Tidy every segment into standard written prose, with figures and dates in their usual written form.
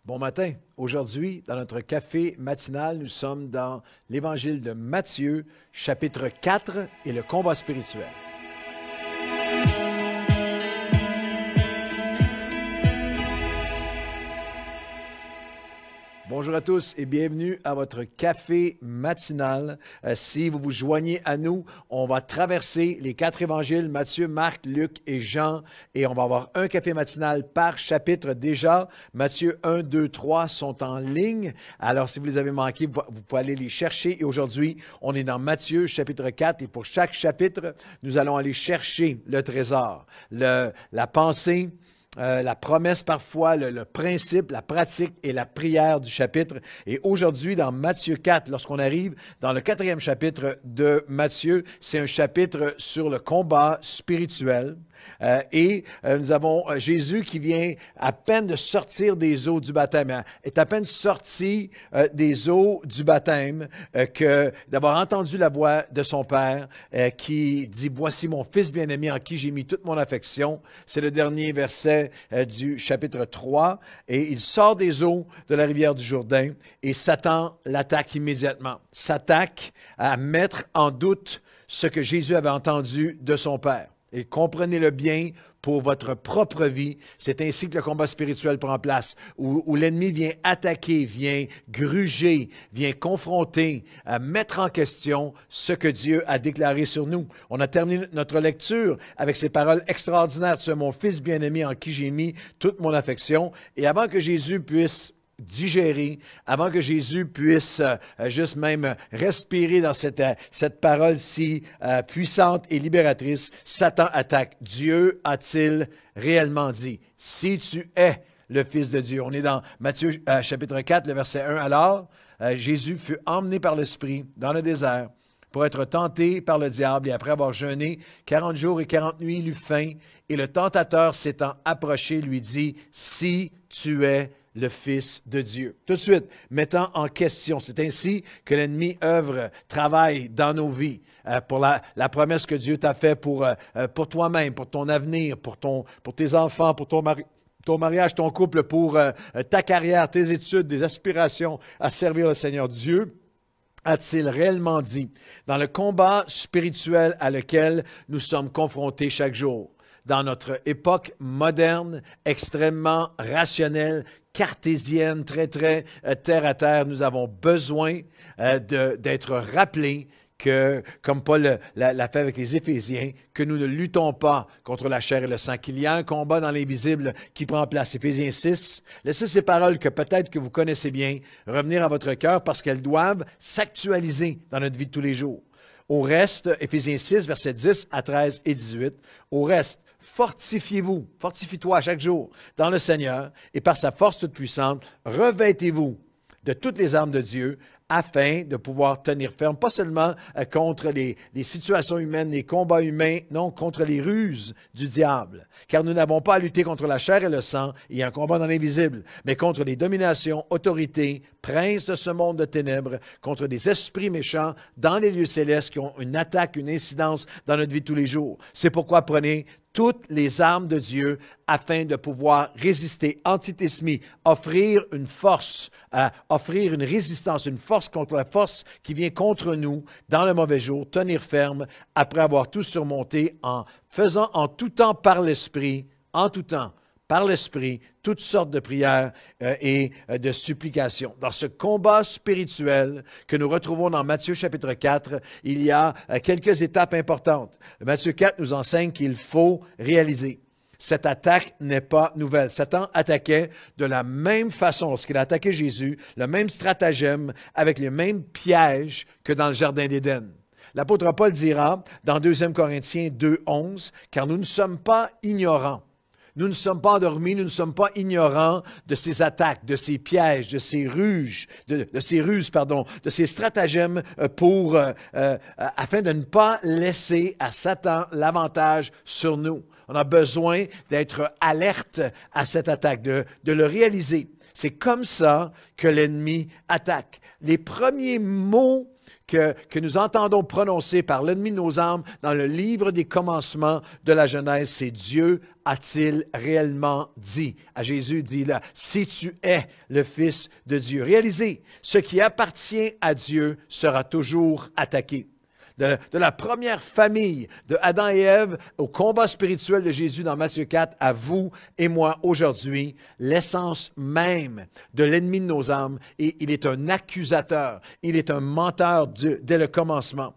Bon matin. Aujourd'hui, dans notre café matinal, nous sommes dans l'Évangile de Matthieu, chapitre 4 et le combat spirituel. Bonjour à tous et bienvenue à votre café matinal. Si vous vous joignez à nous, on va traverser les 4 évangiles, Matthieu, Marc, Luc et Jean, et on va avoir un café matinal par chapitre déjà. Matthieu 1, 2, 3 sont en ligne. Alors, si vous les avez manqués, vous pouvez aller les chercher. Et aujourd'hui, on est dans Matthieu, chapitre 4, et pour chaque chapitre, nous allons aller chercher le trésor, la pensée, la promesse parfois, le principe, la pratique et la prière du chapitre. Et aujourd'hui, dans Matthieu 4, lorsqu'on arrive dans le 4e chapitre de Matthieu, c'est un chapitre sur le combat spirituel. Nous avons Jésus qui vient à peine de sortir des eaux du baptême, est à peine sorti des eaux du baptême que d'avoir entendu la voix de son Père qui dit « Voici mon Fils bien-aimé en qui j'ai mis toute mon affection ». C'est le dernier verset du chapitre 3. Et il sort des eaux de la rivière du Jourdain et Satan l'attaque immédiatement. S'attaque à mettre en doute ce que Jésus avait entendu de son Père. Et comprenez-le bien pour votre propre vie. C'est ainsi que le combat spirituel prend place, où l'ennemi vient attaquer, vient gruger, vient confronter, mettre en question ce que Dieu a déclaré sur nous. On a terminé notre lecture avec ces paroles extraordinaires. « Tu es mon Fils bien-aimé en qui j'ai mis toute mon affection. » Et avant que Jésus puisse digérer, avant que Jésus puisse juste même respirer dans cette parole si puissante et libératrice, Satan attaque. Dieu a-t-il réellement dit, « Si tu es le Fils de Dieu ». On est dans Matthieu chapitre 4, le verset 1. Alors, Jésus fut emmené par l'Esprit dans le désert pour être tenté par le diable, et après avoir jeûné 40 jours et 40 nuits, il eut faim, et le tentateur s'étant approché lui dit, « Si tu es le Fils de Dieu ». Tout de suite, mettant en question, c'est ainsi que l'ennemi œuvre, travaille dans nos vies pour la promesse que Dieu t'a faite pour toi-même, pour ton avenir, pour tes enfants, pour ton mariage, ton couple, pour ta carrière, tes études, des aspirations à servir le Seigneur. Dieu a-t-il réellement dit dans le combat spirituel à lequel nous sommes confrontés chaque jour? Dans notre époque moderne, extrêmement rationnelle, cartésienne, très terre à terre, nous avons besoin d'être rappelés que, comme Paul l'a fait avec les Éphésiens, que nous ne luttons pas contre la chair et le sang, qu'il y a un combat dans l'invisible qui prend place. Éphésiens 6, laissez ces paroles que peut-être que vous connaissez bien revenir à votre cœur parce qu'elles doivent s'actualiser dans notre vie de tous les jours. Au reste, Éphésiens 6, versets 10 à 13 et 18, au reste, fortifiez-vous, fortifie-toi chaque jour dans le Seigneur et par sa force toute puissante, revêtez-vous de toutes les armes de Dieu afin de pouvoir tenir ferme, pas seulement contre les situations humaines, les combats humains, non, contre les ruses du diable. Car nous n'avons pas à lutter contre la chair et le sang, il y a un combat dans l'invisible, mais contre les dominations, autorités, princes de ce monde de ténèbres, contre des esprits méchants dans les lieux célestes qui ont une attaque, une incidence dans notre vie de tous les jours. C'est pourquoi prenez toutes les armes de Dieu afin de pouvoir résister, antitémie, offrir une force, offrir une résistance, une force contre la force qui vient contre nous dans le mauvais jour, tenir ferme après avoir tout surmonté en faisant en tout temps par l'Esprit, en tout temps, par l'Esprit, toutes sortes de prières et de supplications. Dans ce combat spirituel que nous retrouvons dans Matthieu chapitre 4, il y a quelques étapes importantes. Matthieu 4 nous enseigne qu'il faut réaliser. Cette attaque n'est pas nouvelle. Satan attaquait de la même façon lorsqu'il a attaqué Jésus, le même stratagème avec les mêmes pièges que dans le Jardin d'Éden. L'apôtre Paul dira dans 2 Corinthiens 2, 11, « Car nous ne sommes pas ignorants. Nous ne sommes pas endormis, nous ne sommes pas ignorants de ces attaques, de ces pièges, de ces ruses, de ces stratagèmes afin de ne pas laisser à Satan l'avantage sur nous. On a besoin d'être alerte à cette attaque, de le réaliser. C'est comme ça que l'ennemi attaque. Les premiers mots que nous entendons prononcer par l'ennemi de nos âmes dans le livre des commencements de la Genèse, c'est Dieu a-t-il réellement dit? À Jésus dit là, si tu es le Fils de Dieu. Réalisez, ce qui appartient à Dieu sera toujours attaqué. De la première famille de Adam et Ève au combat spirituel de Jésus dans Matthieu 4, à vous et moi aujourd'hui, l'essence même de l'ennemi de nos âmes, et il est un accusateur, il est un menteur dès le commencement.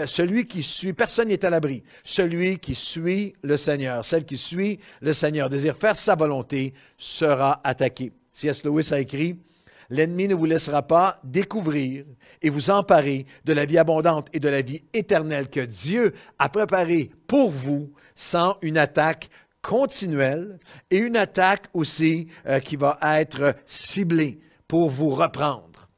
Celui qui suit, personne n'est à l'abri. Celui qui suit le Seigneur, celle qui suit le Seigneur, désire faire sa volonté, sera attaqué. C.S. Lewis a écrit, « L'ennemi ne vous laissera pas découvrir et vous emparer de la vie abondante et de la vie éternelle que Dieu a préparée pour vous sans une attaque continuelle et une attaque aussi qui va être ciblée pour vous reprendre. »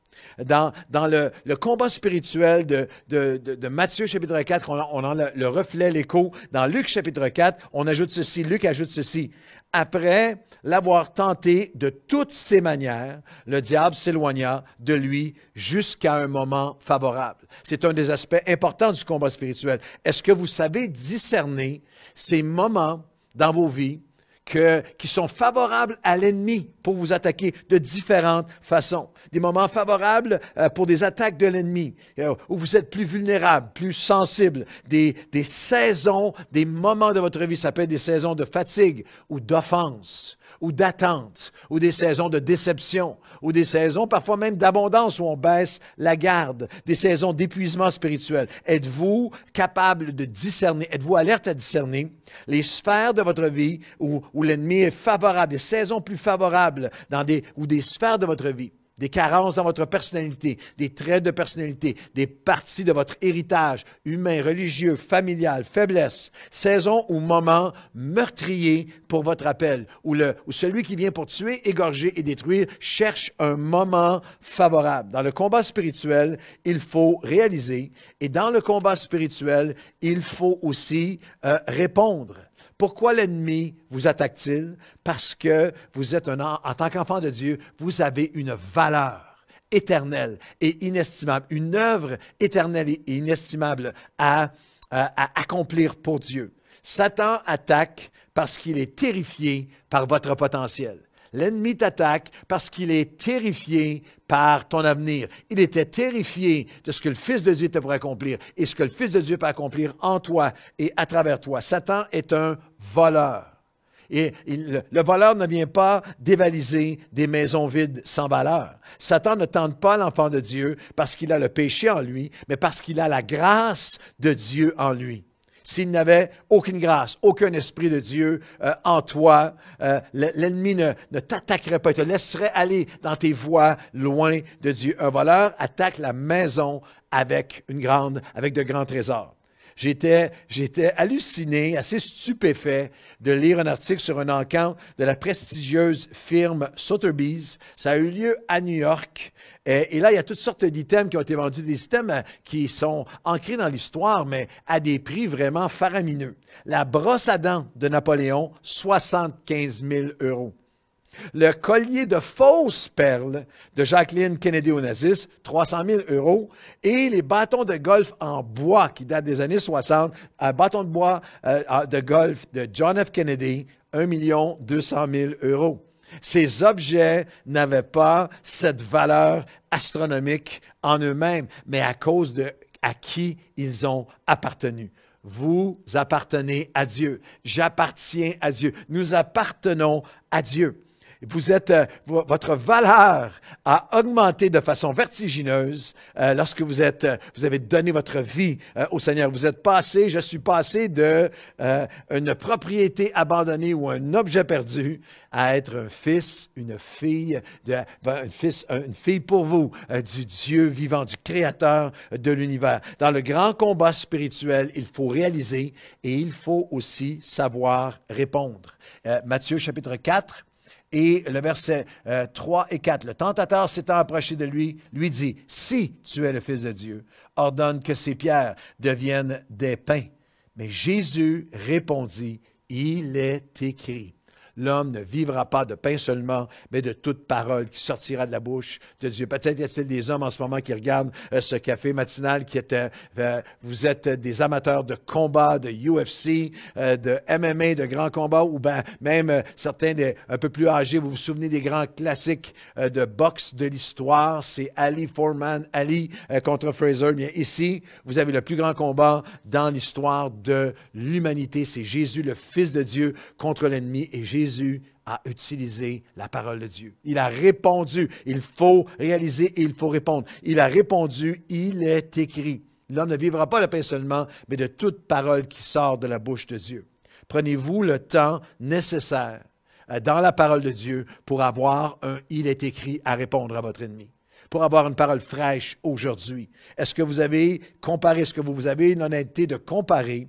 Dans le combat spirituel de Matthieu chapitre 4, on a le reflet, l'écho. Dans Luc chapitre 4, on ajoute ceci, Luc ajoute ceci. Après l'avoir tenté de toutes ses manières, le diable s'éloigna de lui jusqu'à un moment favorable. C'est un des aspects importants du combat spirituel. Est-ce que vous savez discerner ces moments dans vos vies qui sont favorables à l'ennemi pour vous attaquer de différentes façons. Des moments favorables pour des attaques de l'ennemi, où vous êtes plus vulnérable, plus sensible. Des saisons, des moments de votre vie, ça peut être des saisons de fatigue ou d'offense ou d'attente, ou des saisons de déception, ou des saisons parfois même d'abondance où on baisse la garde, des saisons d'épuisement spirituel. Êtes-vous capable de discerner, êtes-vous alerte à discerner les sphères de votre vie où l'ennemi est favorable, des saisons plus favorables ou des sphères de votre vie? Des carences dans votre personnalité, des traits de personnalité, des parties de votre héritage humain, religieux, familial, faiblesse, saison ou moment meurtrier pour votre appel, où celui qui vient pour tuer, égorger et détruire cherche un moment favorable. Dans le combat spirituel, il faut réaliser, et dans le combat spirituel, il faut aussi répondre. Pourquoi l'ennemi vous attaque-t-il? Parce que vous êtes en tant qu'enfant de Dieu, vous avez une valeur éternelle et inestimable, une œuvre éternelle et inestimable à accomplir pour Dieu. Satan attaque parce qu'il est terrifié par votre potentiel. L'ennemi t'attaque parce qu'il est terrifié par ton avenir. Il était terrifié de ce que le Fils de Dieu était pour accomplir et ce que le Fils de Dieu peut accomplir en toi et à travers toi. Satan est un voleur. Et le voleur ne vient pas dévaliser des maisons vides sans valeur. Satan ne tente pas l'enfant de Dieu parce qu'il a le péché en lui, mais parce qu'il a la grâce de Dieu en lui. S'il n'avait aucune grâce, aucun esprit de Dieu en toi, l'ennemi ne t'attaquerait pas, il te laisserait aller dans tes voies loin de Dieu. Un voleur attaque la maison avec de grands trésors. J'étais halluciné, assez stupéfait de lire un article sur un encan de la prestigieuse firme Sotheby's. Ça a eu lieu à New York. Et là, il y a toutes sortes d'items qui ont été vendus, des items qui sont ancrés dans l'histoire, mais à des prix vraiment faramineux. La brosse à dents de Napoléon, 75 000 €. Le collier de fausses perles de Jacqueline Kennedy Onassis, 300 000 €, et les bâtons de golf en bois qui datent des années 60, un bâton de bois de golf de John F. Kennedy, 1 200 000 €. Ces objets n'avaient pas cette valeur astronomique en eux-mêmes, mais à cause de à qui ils ont appartenu. Vous appartenez à Dieu. J'appartiens à Dieu. Nous appartenons à Dieu. Votre valeur a augmenté de façon vertigineuse lorsque vous avez donné votre vie au Seigneur. Je suis passé de une propriété abandonnée ou un objet perdu à être un fils, une fille pour vous, du Dieu vivant, du Créateur de l'univers. Dans le grand combat spirituel, il faut réaliser et il faut aussi savoir répondre. Matthieu chapitre 4. Et le verset 3 et 4, le tentateur s'étant approché de lui, lui dit, « Si tu es le Fils de Dieu, ordonne que ces pierres deviennent des pains. » Mais Jésus répondit, « Il est écrit, L'homme ne vivra pas de pain seulement, mais de toute parole qui sortira de la bouche de Dieu. Peut-être y a-t-il des hommes en ce moment qui regardent ce café matinal, vous êtes des amateurs de combat, de UFC, de MMA, de grands combats, ou bien même certains un peu plus âgés, vous vous souvenez des grands classiques de boxe de l'histoire, c'est Ali Foreman, Ali contre Fraser. Bien, ici, vous avez le plus grand combat dans l'histoire de l'humanité, c'est Jésus, le Fils de Dieu, contre l'ennemi, et Jésus a utilisé la parole de Dieu. Il a répondu. Il faut réaliser et il faut répondre. Il a répondu, il est écrit. L'homme ne vivra pas de pain seulement, mais de toute parole qui sort de la bouche de Dieu. Prenez-vous le temps nécessaire dans la parole de Dieu pour avoir un « il est écrit » à répondre à votre ennemi, pour avoir une parole fraîche aujourd'hui. Est-ce que vous avez comparé, est-ce que vous avez l'honnêteté de comparer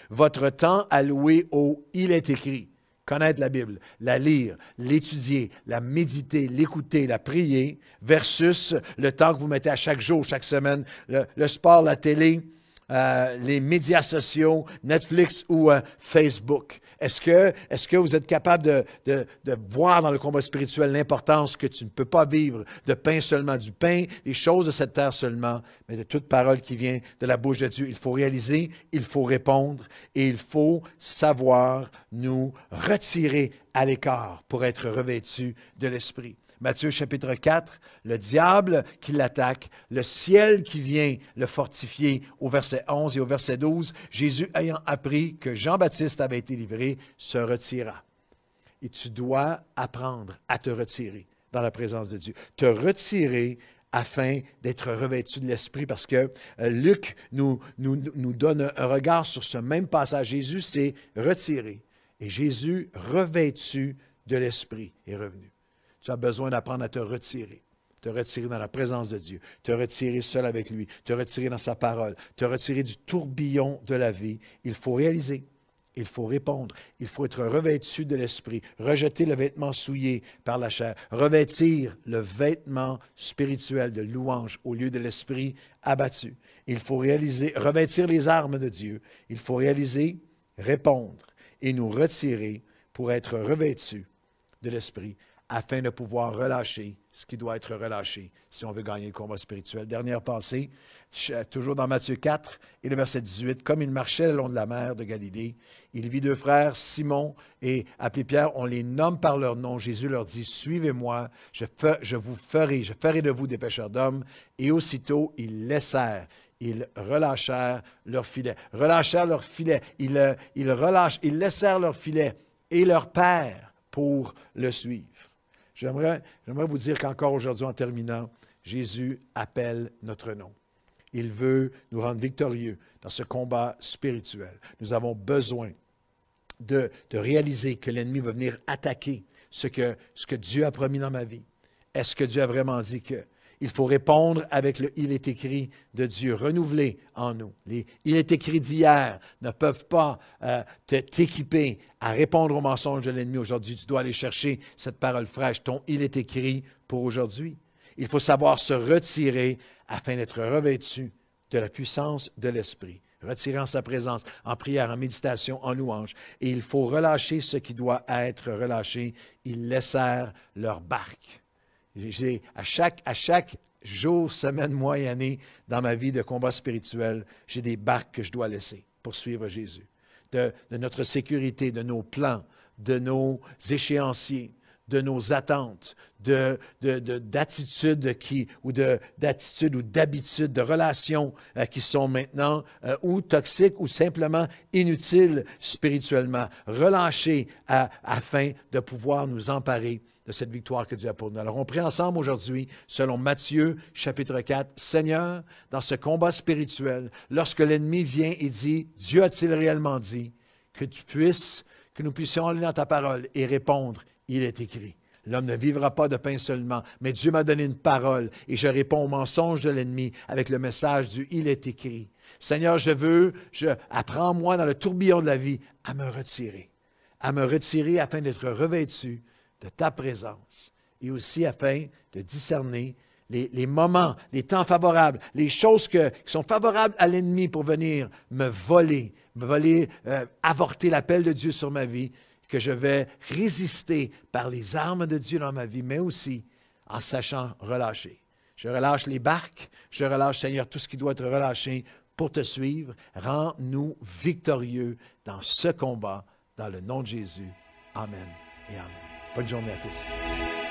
votre temps alloué au « il est écrit », connaître la Bible, la lire, l'étudier, la méditer, l'écouter, la prier, versus le temps que vous mettez à chaque jour, chaque semaine, le sport, la télé, les médias sociaux, Netflix ou Facebook. Est-ce que vous êtes capable de voir dans le combat spirituel l'importance que tu ne peux pas vivre de pain seulement, du pain, des choses de cette terre seulement, mais de toute parole qui vient de la bouche de Dieu. Il faut réaliser, il faut répondre et il faut savoir nous retirer à l'écart pour être revêtus de l'Esprit. Matthieu chapitre 4, le diable qui l'attaque, le ciel qui vient le fortifier au verset 11 et au verset 12, Jésus ayant appris que Jean-Baptiste avait été livré, se retira. Et tu dois apprendre à te retirer dans la présence de Dieu. Te retirer afin d'être revêtu de l'Esprit, parce que Luc nous donne un regard sur ce même passage. Jésus s'est retiré et Jésus, revêtu de l'Esprit, est revenu. Tu as besoin d'apprendre à te retirer dans la présence de Dieu, te retirer seul avec lui, te retirer dans sa parole, te retirer du tourbillon de la vie. Il faut réaliser, il faut répondre, il faut être revêtu de l'Esprit, rejeter le vêtement souillé par la chair, revêtir le vêtement spirituel de louange au lieu de l'Esprit abattu. Il faut réaliser, revêtir les armes de Dieu. Il faut réaliser, répondre et nous retirer pour être revêtus de l'Esprit, afin de pouvoir relâcher ce qui doit être relâché si on veut gagner le combat spirituel. Dernière pensée, toujours dans Matthieu 4 et le verset 18. « Comme il marchait le long de la mer de Galilée, il vit deux frères, Simon et appelé Pierre, on les nomme par leur nom. Jésus leur dit, « Suivez-moi, je ferai de vous des pêcheurs d'hommes. » Et aussitôt, ils laissèrent. Ils relâchèrent leur filet. Relâchèrent leur filet. Ils laissèrent leur filet et leur père pour le suivre. J'aimerais vous dire qu'encore aujourd'hui, en terminant, Jésus appelle notre nom. Il veut nous rendre victorieux dans ce combat spirituel. Nous avons besoin de réaliser que l'ennemi va venir attaquer ce que Dieu a promis dans ma vie. Est-ce que Dieu a vraiment dit que? Il faut répondre avec le « il est écrit » de Dieu, renouvelé en nous. Les « il est écrit » d'hier ne peuvent pas t'équiper à répondre aux mensonges de l'ennemi. Aujourd'hui, tu dois aller chercher cette parole fraîche, ton « il est écrit » pour aujourd'hui. Il faut savoir se retirer afin d'être revêtu de la puissance de l'Esprit. Retirer en sa présence, en prière, en méditation, en louange. Et il faut relâcher ce qui doit être relâché. Ils laissèrent leur barque. À chaque jour, semaine, mois et année dans ma vie de combat spirituel, j'ai des barques que je dois laisser pour suivre Jésus. De notre sécurité, de nos plans, de nos échéanciers, de nos attentes, d'attitudes ou d'habitudes, de relations qui sont maintenant ou toxiques ou simplement inutiles spirituellement. Relâcher afin de pouvoir nous emparer de cette victoire que Dieu a pour nous. Alors, on prie ensemble aujourd'hui, selon Matthieu, chapitre 4. Seigneur, dans ce combat spirituel, lorsque l'ennemi vient et dit, Dieu a-t-il réellement dit, que nous puissions aller dans ta parole et répondre, il est écrit. L'homme ne vivra pas de pain seulement, mais Dieu m'a donné une parole et je réponds aux mensonges de l'ennemi avec le message du « il est écrit ». Seigneur, apprends-moi dans le tourbillon de la vie à me retirer afin d'être revêtu de ta présence et aussi afin de discerner les moments, les temps favorables, les choses qui sont favorables à l'ennemi pour venir me voler, avorter l'appel de Dieu sur ma vie. que je vais résister par les armes de Dieu dans ma vie, mais aussi en sachant relâcher. Je relâche les barques, je relâche, Seigneur, tout ce qui doit être relâché pour te suivre. Rends-nous victorieux dans ce combat, dans le nom de Jésus. Amen et amen. Bonne journée à tous.